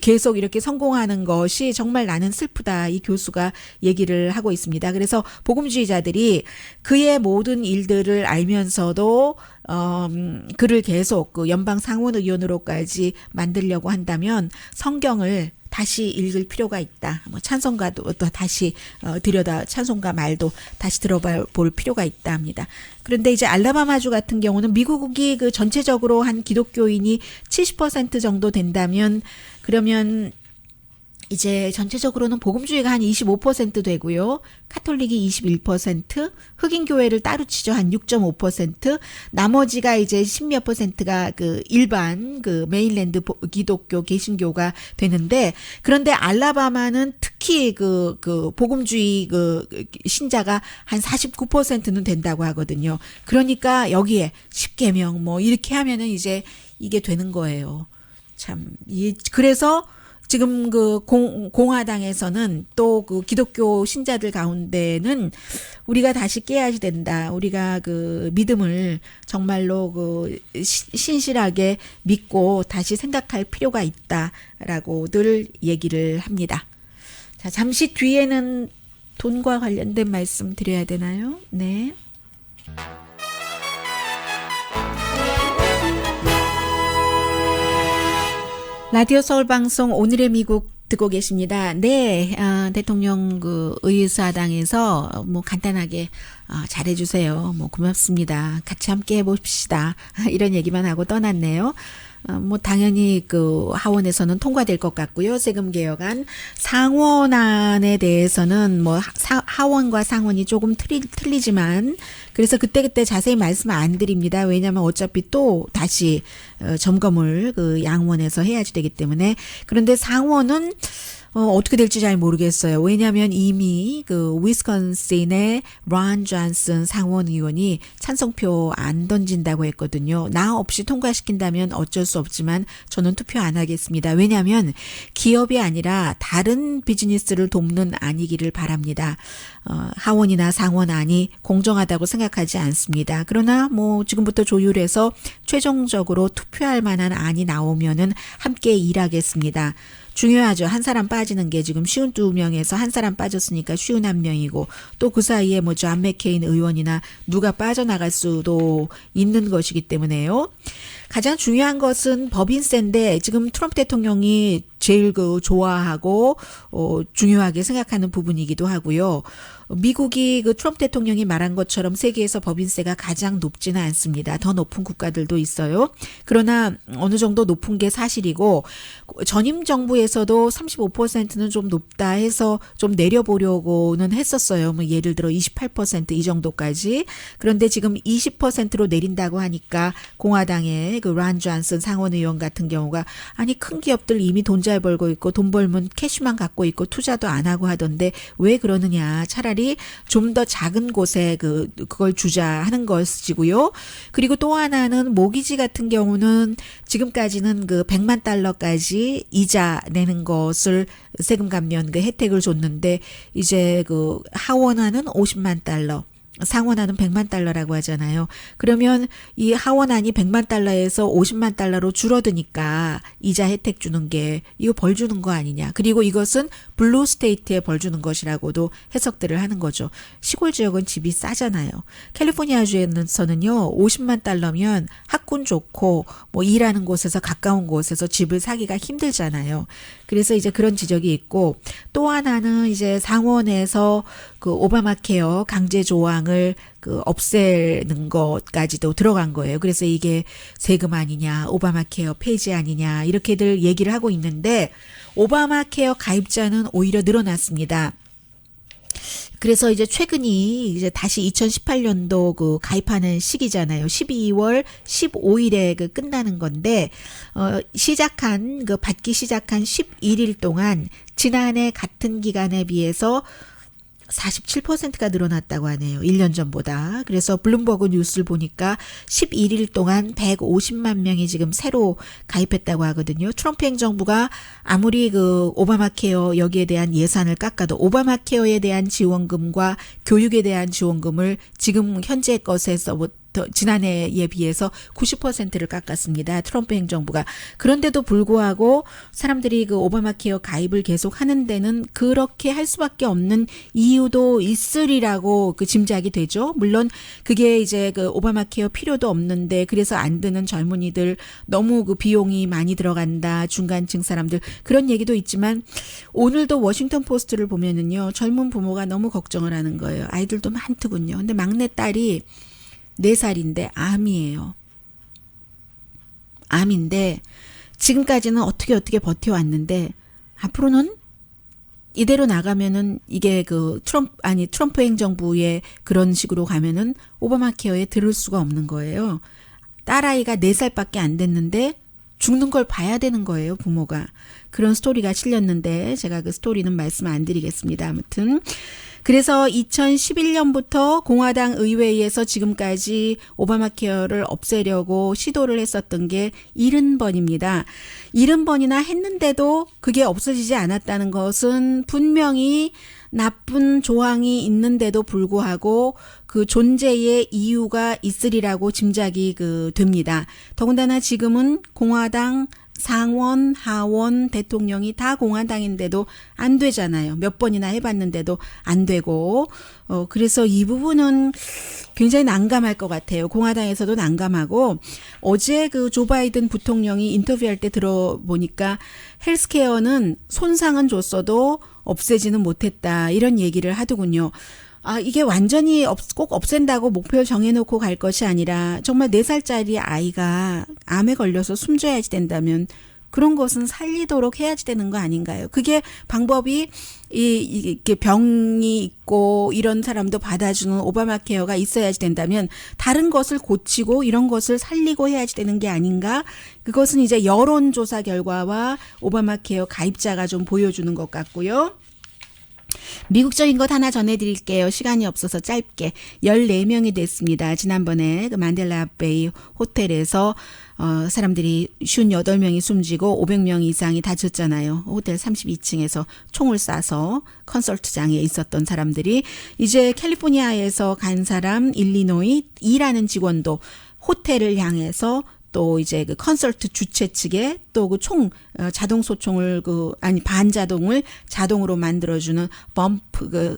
계속 이렇게 성공하는 것이 정말 나는 슬프다. 이 교수가 얘기를 하고 있습니다. 그래서 복음주의자들이 그의 모든 일들을 알면서도 그를 계속 그 연방 상원의원으로까지 만들려고 한다면 성경을 다시 읽을 필요가 있다. 뭐 찬송가도 또 다시 찬송가 말도 다시 들어볼 필요가 있다 합니다. 그런데 이제 알라바마주 같은 경우는 미국이 그 전체적으로 한 기독교인이 70% 정도 된다면 그러면 이제 전체적으로는 복음주의가 한 25% 되고요. 카톨릭이 21%, 흑인 교회를 따로 치죠. 한 6.5%. 나머지가 이제 10몇 %가 그 일반 그 메인랜드 기독교 개신교가 되는데, 그런데 알라바마는 특히 그 복음주의 그 신자가 한 49%는 된다고 하거든요. 그러니까 여기에 10계명 뭐 이렇게 하면은 이제 이게 되는 거예요. 참, 그래서 지금 그 공화당에서는 또 그 기독교 신자들 가운데는 우리가 다시 깨야지 된다. 우리가 그 믿음을 정말로 그 신실하게 믿고 다시 생각할 필요가 있다라고 늘 얘기를 합니다. 자, 잠시 뒤에는 돈과 관련된 말씀 드려야 되나요? 네. 라디오 서울 방송 오늘의 미국 듣고 계십니다. 네, 대통령 그 의사당에서 뭐 간단하게 잘해주세요. 뭐 고맙습니다. 같이 함께 해봅시다. 이런 얘기만 하고 떠났네요. 뭐 당연히 그 하원에서는 통과될 것 같고요. 세금 개혁안, 상원안에 대해서는 뭐 하원과 상원이 조금 틀리지만 그래서 그때 자세히 말씀 안 드립니다. 왜냐하면 어차피 또 다시 점검을 그 양원에서 해야지 되기 때문에. 그런데 상원은 어떻게 될지 잘 모르겠어요. 왜냐하면 이미 그 위스콘신의 론 존슨 상원 의원이 찬성표 안 던진다고 했거든요. 나 없이 통과시킨다면 어쩔 수 없지만 저는 투표 안 하겠습니다. 왜냐하면 기업이 아니라 다른 비즈니스를 돕는 안이기를 바랍니다. 하원이나 상원안이 공정하다고 생각하지 않습니다. 그러나 뭐 지금부터 조율해서 최종적으로 투표할 만한 안이 나오면은 함께 일하겠습니다. 중요하죠. 한 사람 빠지는 게 지금 52명에서 한 사람 빠졌으니까 51명이고 또 그 사이에 뭐 존 맥케인 의원이나 누가 빠져나갈 수도 있는 것이기 때문에요. 가장 중요한 것은 법인세인데 지금 트럼프 대통령이 제일 그 좋아하고 중요하게 생각하는 부분이기도 하고요. 미국이 그 트럼프 대통령이 말한 것처럼 세계에서 법인세가 가장 높지는 않습니다. 더 높은 국가들도 있어요. 그러나 어느 정도 높은 게 사실이고 전임 정부에서도 35%는 좀 높다 해서 좀 내려보려고는 했었어요. 뭐 예를 들어 28% 이 정도까지. 그런데 지금 20%로 내린다고 하니까 공화당의 그 론 존슨 상원 의원 같은 경우가 아니 큰 기업들 이미 돈 잘 벌고 있고 돈 벌면 캐시만 갖고 있고 투자도 안 하고 하던데 왜 그러느냐. 차라리 좀 더 작은 곳에 그걸 주자 하는 것이고요. 그리고 또 하나는 모기지 같은 경우는 지금까지는 그 100만 달러까지 이자 내는 것을 세금 감면 그 혜택을 줬는데 이제 그 하원안은 50만 달러. 상원안은 100만 달러라고 하잖아요. 그러면 이 하원안이 100만 달러에서 50만 달러로 줄어드니까 이자 혜택 주는 게 이거 벌 주는 거 아니냐. 그리고 이것은 블루 스테이트에 벌 주는 것이라고도 해석들을 하는 거죠. 시골 지역은 집이 싸잖아요. 캘리포니아주에서는요. 50만 달러면 학군 좋고 뭐 일하는 곳에서 가까운 곳에서 집을 사기가 힘들잖아요. 그래서 이제 그런 지적이 있고 또 하나는 이제 상원에서 그 오바마 케어 강제 조항을 그 없애는 것까지도 들어간 거예요. 그래서 이게 세금 아니냐, 오바마 케어 폐지 아니냐 이렇게들 얘기를 하고 있는데 오바마 케어 가입자는 오히려 늘어났습니다. 그래서 이제 최근이 이제 다시 2018년도 그 가입하는 시기잖아요. 12월 15일에 그 끝나는 건데, 받기 시작한 11일 동안 지난해 같은 기간에 비해서 47%가 늘어났다고 하네요. 1년 전보다. 그래서 블룸버그 뉴스를 보니까 11일 동안 150만 명이 지금 새로 가입했다고 하거든요. 트럼프 행정부가 아무리 그 오바마 케어 여기에 대한 예산을 깎아도 오바마 케어에 대한 지원금과 교육에 대한 지원금을 지금 현재 것에서 지난해에 비해서 90%를 깎았습니다. 트럼프 행정부가. 그런데도 불구하고 사람들이 그 오바마 케어 가입을 계속 하는 데는 그렇게 할 수밖에 없는 이유도 있으리라고 그 짐작이 되죠. 물론 그게 이제 그 오바마 케어 필요도 없는데 그래서 안 드는 젊은이들 너무 그 비용이 많이 들어간다. 중간층 사람들 그런 얘기도 있지만 오늘도 워싱턴 포스트를 보면은요. 젊은 부모가 너무 걱정을 하는 거예요. 아이들도 많더군요. 근데 막내 딸이 4살인데 암이에요. 암인데 지금까지는 어떻게 버텨왔는데 앞으로는 이대로 나가면은 이게 그 트럼프 행정부의 그런 식으로 가면은 오바마 케어에 들을 수가 없는 거예요. 딸아이가 4살밖에 안 됐는데 죽는 걸 봐야 되는 거예요, 부모가. 그런 스토리가 실렸는데 제가 그 스토리는 말씀 안 드리겠습니다. 아무튼 그래서 2011년부터 공화당 의회에서 지금까지 오바마 케어를 없애려고 시도를 했었던 게 70번입니다. 70번이나 했는데도 그게 없어지지 않았다는 것은 분명히 나쁜 조항이 있는데도 불구하고 그 존재의 이유가 있으리라고 짐작이 됩니다. 더군다나 지금은 공화당 상원, 하원, 대통령이 다 공화당인데도 안 되잖아요. 몇 번이나 해봤는데도 안 되고, 그래서 이 부분은 굉장히 난감할 것 같아요. 공화당에서도 난감하고, 어제 그 조 바이든 부통령이 인터뷰할 때 들어보니까 헬스케어는 손상은 줬어도 없애지는 못했다. 이런 얘기를 하더군요. 이게 완전히 꼭 없앤다고 목표를 정해놓고 갈 것이 아니라 정말 4살짜리 아이가 암에 걸려서 숨져야지 된다면 그런 것은 살리도록 해야지 되는 거 아닌가요? 그게 방법이 이렇게 병이 있고 이런 사람도 받아주는 오바마 케어가 있어야지 된다면 다른 것을 고치고 이런 것을 살리고 해야지 되는 게 아닌가? 그것은 이제 여론조사 결과와 오바마 케어 가입자가 좀 보여주는 것 같고요. 미국적인 것 하나 전해드릴게요. 시간이 없어서 짧게. 14명이 됐습니다. 지난번에 그 만델라 베이 호텔에서 사람들이 58명이 숨지고 500명 이상이 다쳤잖아요. 호텔 32층에서 총을 쏴서 컨설트장에 있었던 사람들이 이제 캘리포니아에서 간 사람 일리노이 일하는 직원도 호텔을 향해서 또 이제 그 컨설트 주최 측에 또 그 자동 소총을 반자동을 자동으로 만들어주는 범프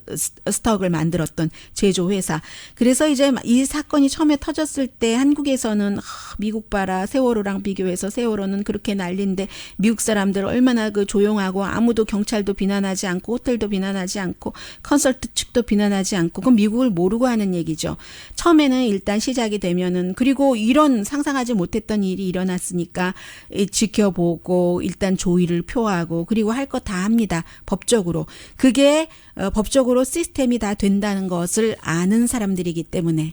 스톡을 만들었던 제조 회사. 그래서 이제 이 사건이 처음에 터졌을 때 한국에서는 미국 봐라 세월호랑 비교해서 세월호는 그렇게 난리인데 미국 사람들 얼마나 그 조용하고 아무도 경찰도 비난하지 않고 호텔도 비난하지 않고 컨설트 측도 비난하지 않고 그건 미국을 모르고 하는 얘기죠. 처음에는 일단 시작이 되면은 그리고 이런 상상하지 못했던 일이 일어났으니까 지켜보고 일단 조의를 표하고 그리고 할 것 다 합니다. 법적으로. 그게 법적으로 시스템이 다 된다는 것을 아는 사람들이기 때문에.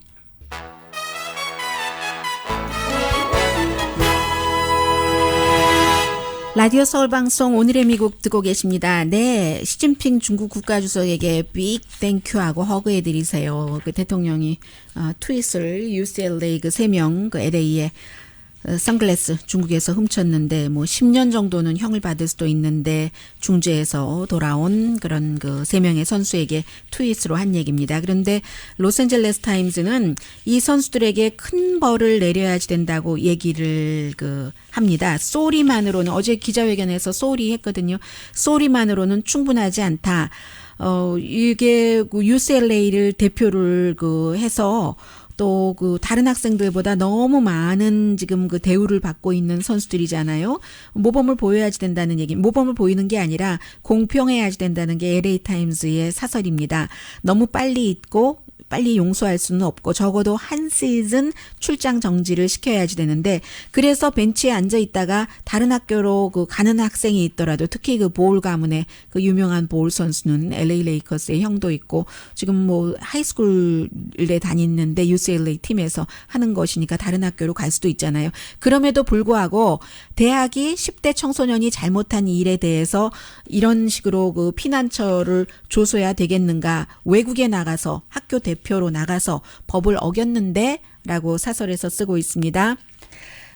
라디오 서울방송 오늘의 미국 듣고 계십니다. 네, 시진핑 중국 국가주석에게 빅 땡큐하고 허그해드리세요. 그 대통령이 트윗을 UCLA 그 3명 그 LA에 선글라스 중국에서 훔쳤는데 10년 정도는 형을 받을 수도 있는데 중재에서 돌아온 그런 그 3명의 선수에게 트윗으로 한 얘기입니다. 그런데 로스앤젤레스 타임즈는 이 선수들에게 큰 벌을 내려야지 된다고 얘기를 합니다. 쏘리만으로는 어제 기자회견에서 쏘리 했거든요. 쏘리만으로는 충분하지 않다. 이게 UCLA를 대표를 해서 또 다른 학생들보다 너무 많은 지금 대우를 받고 있는 선수들이잖아요. 모범을 보여야지 된다는 얘기. 모범을 보이는 게 아니라 공평해야지 된다는 게 LA 타임즈의 사설입니다. 너무 빨리 잊고 빨리 용서할 수는 없고 적어도 한 시즌 출장 정지를 시켜야지 되는데 그래서 벤치에 앉아 있다가 다른 학교로 가는 학생이 있더라도 특히 볼 가문의 유명한 볼 선수는 LA 레이커스의 형도 있고 지금 하이스쿨에 다니는데 UCLA 팀에서 하는 것이니까 다른 학교로 갈 수도 있잖아요. 그럼에도 불구하고 대학이 10대 청소년이 잘못한 일에 대해서 이런 식으로 피난처를 줘서야 되겠는가? 외국에 나가서 학교 대표로 나가서 법을 어겼는데 라고 사설에서 쓰고 있습니다.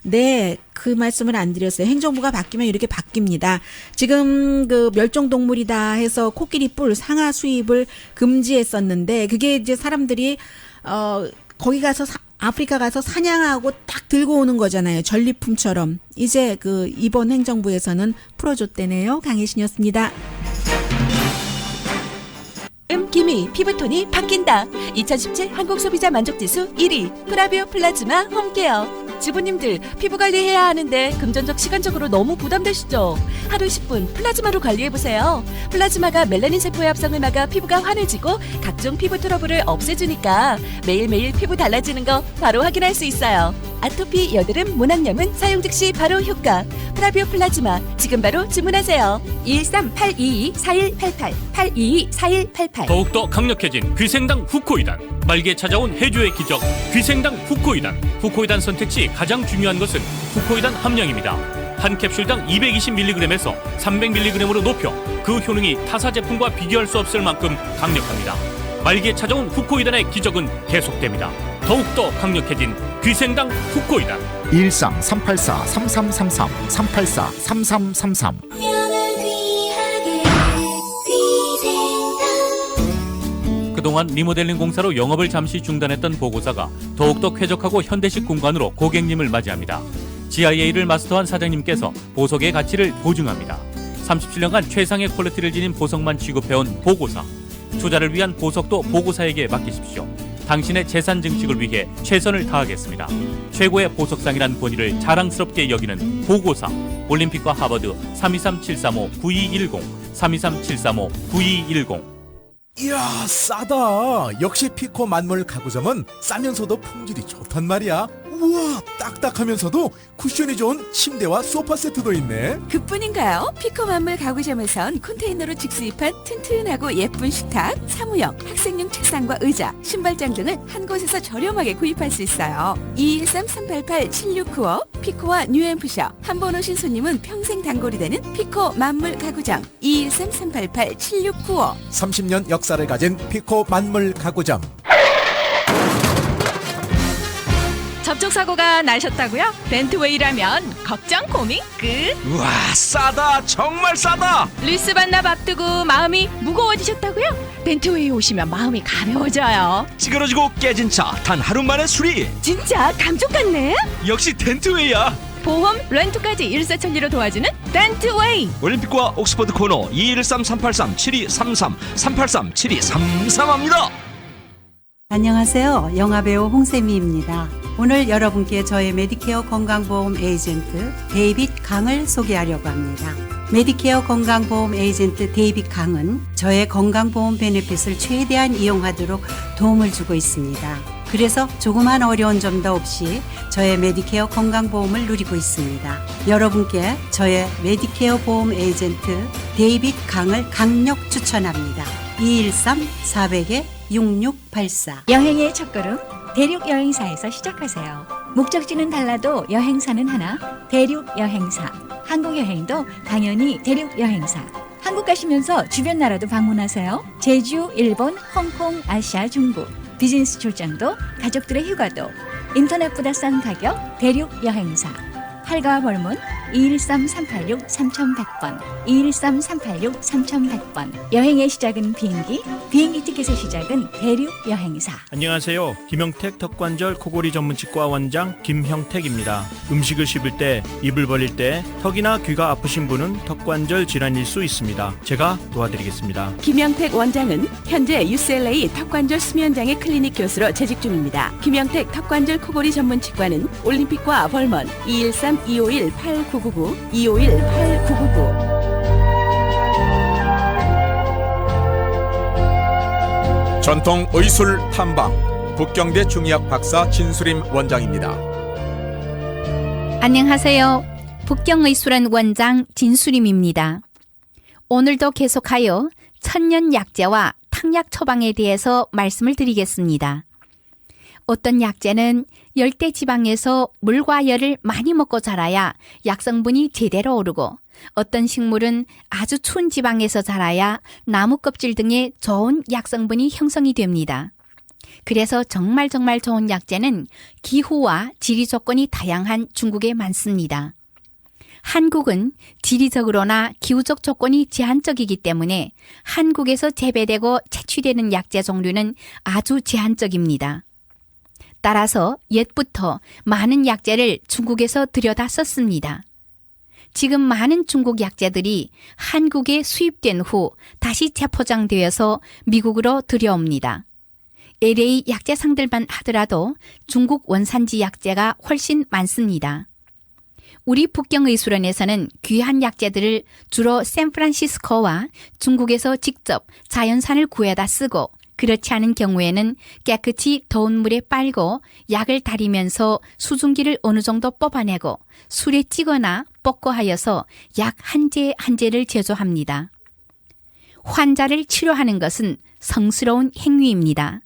네, 그 말씀을 안 드렸어요. 행정부가 바뀌면 이렇게 바뀝니다. 지금 멸종동물이다 해서 코끼리 뿔 상하 수입을 금지했었는데 그게 이제 사람들이 거기 가서 아프리카 가서 사냥하고 딱 들고 오는 거잖아요. 전리품처럼. 이제 이번 행정부에서는 풀어줬대네요. 강혜신이었습니다. 기미 피부톤이 바뀐다. 2017 한국소비자 만족지수 1위 프라비오 플라즈마 홈케어. 주부님들 피부 관리해야 하는데 금전적 시간적으로 너무 부담되시죠? 하루 10분 플라즈마로 관리해보세요. 플라즈마가 멜라닌 세포의 합성을 막아 피부가 환해지고 각종 피부 트러블을 없애주니까 매일매일 피부 달라지는 거 바로 확인할 수 있어요. 아토피, 여드름, 모낭염은 사용 즉시 바로 효과. 프라비오 플라즈마 지금 바로 주문하세요. 213-822-4188 822-4188. 더욱더 강력해진 귀생당 후코이단. 말기에 찾아온 해조의 기적 귀생당 후코이단. 후코이단 선택 시 가장 중요한 것은 후코이단 함량입니다. 한 캡슐당 220mg에서 300mg으로 높여 그 효능이 타사 제품과 비교할 수 없을 만큼 강력합니다. 말기에 찾아온 후코이단의 기적은 계속됩니다. 더욱더 강력해진 귀생당 후코이단. 13-384-3333 384-3333. 그동안 리모델링 공사로 영업을 잠시 중단했던 보고사가 더욱더 쾌적하고 현대식 공간으로 고객님을 맞이합니다. GIA를 마스터한 사장님께서 보석의 가치를 보증합니다. 37년간 최상의 퀄리티를 지닌 보석만 취급해온 보고사. 투자를 위한 보석도 보고사에게 맡기십시오. 당신의 재산 증식을 위해 최선을 다하겠습니다. 최고의 보석상이란 권위를 자랑스럽게 여기는 보고사. 올림픽과 하버드 323-735-9210 323-735-9210. 이야, 싸다. 역시 피코 만물 가구점은 싸면서도 품질이 좋단 말이야. 우와, 딱딱하면서도 쿠션이 좋은 침대와 소파 세트도 있네. 그뿐인가요? 피코 만물 가구점에선 컨테이너로 직수입한 튼튼하고 예쁜 식탁, 사무용, 학생용 책상과 의자, 신발장 등을 한 곳에서 저렴하게 구입할 수 있어요. 213-388-7695 피코와 뉴앰프셔. 한 번 오신 손님은 평생 단골이 되는 피코 만물 가구점. 213-388-7695. 30년 역사를 가진 피코 만물 가구점. 접촉사고가 나셨다고요? 벤트웨이라면 걱정 고민 끝. 우와, 싸다. 정말 싸다. 리스반납 앞두고 마음이 무거워지셨다고요? 벤트웨이 오시면 마음이 가벼워져요. 찌그러지고 깨진 차 단 하루 만에 수리. 진짜 감쪽 같네. 역시 덴트웨이야. 보험, 렌트까지 일사천리로 도와주는 벤트웨이. 올림픽과 옥스퍼드 코너 213-383-7233 383-7233합니다. 안녕하세요. 영화배우 홍세미입니다. 오늘 여러분께 저의 메디케어 건강보험 에이전트 데이빗 강을 소개하려고 합니다. 메디케어 건강보험 에이전트 데이빗 강은 저의 건강보험 베네핏을 최대한 이용하도록 도움을 주고 있습니다. 그래서 조그만 어려운 점도 없이 저의 메디케어 건강보험을 누리고 있습니다. 여러분께 저의 메디케어 보험 에이전트 데이빗 강을 강력 추천합니다. 213-400-6684. 여행의 첫걸음 대륙 여행사에서 시작하세요. 목적지는 달라도 여행사는 하나, 대륙 여행사. 한국 여행도 당연히 대륙 여행사. 한국 가시면서 주변 나라도 방문하세요. 제주, 일본, 홍콩, 아시아, 중국. 비즈니스 출장도 가족들의 휴가도 인터넷보다 싼 가격 대륙 여행사. 팔가와 벌문 213-386-3100번 213-386-3100번. 여행의 시작은 비행기, 비행기 티켓의 시작은 대륙 여행사. 안녕하세요. 김형택 턱관절 코골이 전문치과 원장 김형택입니다. 음식을 씹을 때, 입을 벌릴 때 턱이나 귀가 아프신 분은 턱관절 질환일 수 있습니다. 제가 도와드리겠습니다. 김영택 원장은 현재 UCLA 턱관절 수면장애 클리닉 교수로 재직 중입니다. 김영택 턱관절 코골이 전문치과는 올림픽과 벌먼 213-251-8999 251-8999. 전통 의술 탐방 북경대 중의학 박사 진수림 원장입니다. 안녕하세요. 북경의술원 원장 진수림입니다. 오늘도 계속하여 천년 약재와 탕약 처방에 대해서 말씀을 드리겠습니다. 어떤 약재는 열대지방에서 물과 열을 많이 먹고 자라야 약성분이 제대로 오르고, 어떤 식물은 아주 추운 지방에서 자라야 나무 껍질 등의 좋은 약성분이 형성이 됩니다. 그래서 정말 좋은 약재는 기후와 지리 조건이 다양한 중국에 많습니다. 한국은 지리적으로나 기후적 조건이 제한적이기 때문에 한국에서 재배되고 채취되는 약재 종류는 아주 제한적입니다. 따라서 옛부터 많은 약재를 중국에서 들여다 썼습니다. 지금 많은 중국 약재들이 한국에 수입된 후 다시 재포장되어서 미국으로 들여옵니다. LA 약재상들만 하더라도 중국 원산지 약재가 훨씬 많습니다. 우리 북경의술원에서는 귀한 약재들을 주로 샌프란시스코와 중국에서 직접 자연산을 구해다 쓰고, 그렇지 않은 경우에는 깨끗이 더운 물에 빨고 약을 달이면서 수증기를 어느 정도 뽑아내고 술에 찌거나 볶고 하여서 약 한 제 한 제를 제조합니다. 환자를 치료하는 것은 성스러운 행위입니다.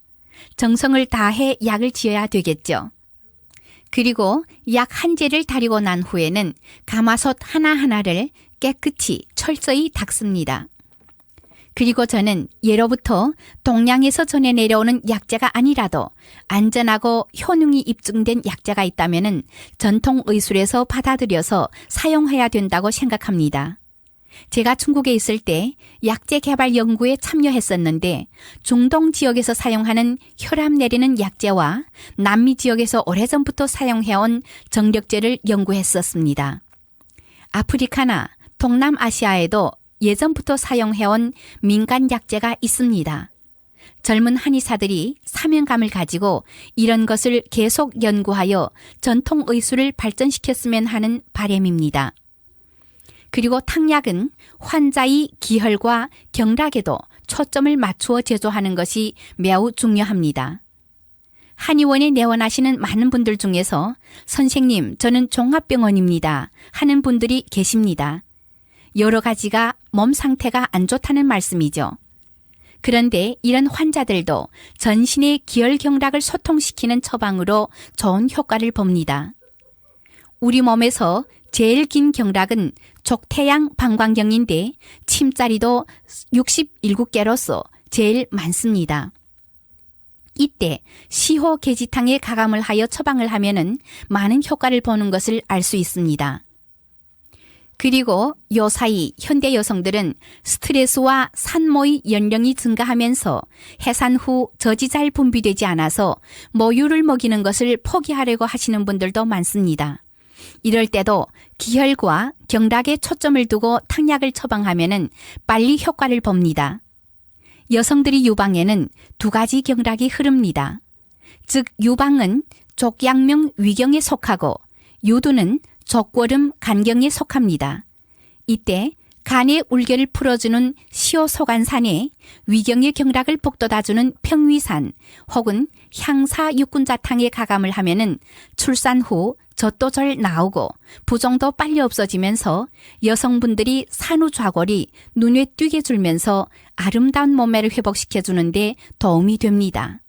정성을 다해 약을 지어야 되겠죠. 그리고 약 한 제를 달이고 난 후에는 가마솥 하나하나를 깨끗이 철저히 닦습니다. 그리고 저는 예로부터 동양에서 전해 내려오는 약재가 아니라도 안전하고 효능이 입증된 약재가 있다면 전통 의술에서 받아들여서 사용해야 된다고 생각합니다. 제가 중국에 있을 때 약재 개발 연구에 참여했었는데 중동 지역에서 사용하는 혈압 내리는 약재와 남미 지역에서 오래전부터 사용해온 정력제를 연구했었습니다. 아프리카나 동남아시아에도 예전부터 사용해온 민간 약재가 있습니다. 젊은 한의사들이 사명감을 가지고 이런 것을 계속 연구하여 전통 의술을 발전시켰으면 하는 바람입니다. 그리고 탕약은 환자의 기혈과 경락에도 초점을 맞추어 제조하는 것이 매우 중요합니다. 한의원에 내원하시는 많은 분들 중에서 선생님, 저는 종합병원입니다 하는 분들이 계십니다. 여러 가지가 몸 상태가 안 좋다는 말씀이죠. 그런데 이런 환자들도 전신의 기혈경락을 소통시키는 처방으로 좋은 효과를 봅니다. 우리 몸에서 제일 긴 경락은 족태양 방광경인데 침자리도 67개로서 제일 많습니다. 이때 시호 계지탕에 가감을 하여 처방을 하면은 많은 효과를 보는 것을 알 수 있습니다. 그리고 요사이 현대 여성들은 스트레스와 산모의 연령이 증가하면서 해산 후 젖이 잘 분비되지 않아서 모유를 먹이는 것을 포기하려고 하시는 분들도 많습니다. 이럴 때도 기혈과 경락에 초점을 두고 탕약을 처방하면은 빨리 효과를 봅니다. 여성들이 유방에는 두 가지 경락이 흐릅니다. 즉 유방은 족양명 위경에 속하고 유두는 족골음 간경에 속합니다. 이때 간의 울결을 풀어주는 시오소간산에 위경의 경락을 북돋아주는 평위산 혹은 향사육군자탕에 가감을 하면은 출산 후 젖도 잘 나오고 부종도 빨리 없어지면서 여성분들이 산후좌골이 눈에 띄게 줄면서 아름다운 몸매를 회복시켜주는데 도움이 됩니다.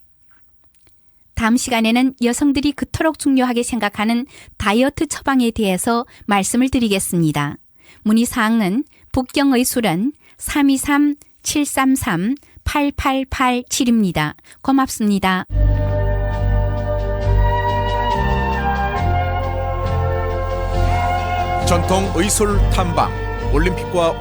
다음 시간에는 여성들이 그토록 중요하게 생각하는 다이어트 처방에 대해서 말씀을 드리겠습니다. 문의사항은 북경의술원 323-733-8887입니다. 고맙습니다. 전통 의술 탐방 올림픽과